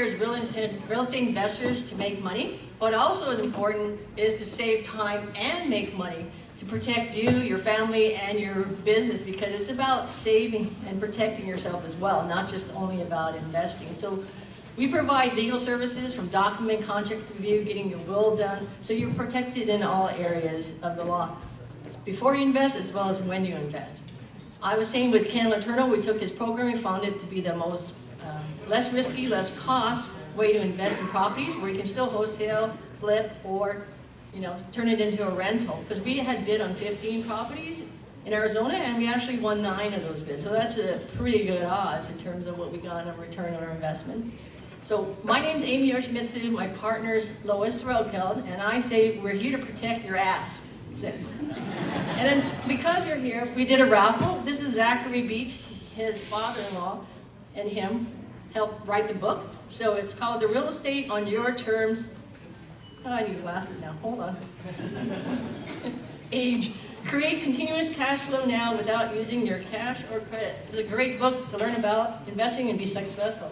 as real estate investors to make money, but also as important is to save time and make money to protect you, your family, and your business, because it's about saving and protecting yourself as well, not just only about investing. So we provide legal services from document, contract review, getting your will done, so you're protected in all areas of the law, before you invest as well as when you invest. I was saying with Ken Letourneau, we took his program and found it to be the most less risky, less cost way to invest in properties where you can still wholesale, flip, or turn it into a rental. Because we had bid on 15 properties in Arizona, and we actually won 9 of those bids. So that's a pretty good odds in terms of what we got in return on our investment. So my name's Amy Yoshimitsu, my partner's Lois Relkeld, and I say we're here to protect your ass. And then because you're here, we did a raffle. This is Zachary Beach, his father-in-law, and him helped write the book. So it's called The Real Estate on Your Terms. Oh, I need glasses now, hold on. Age. Create continuous cash flow now without using your cash or credits. It's a great book to learn about investing and be successful.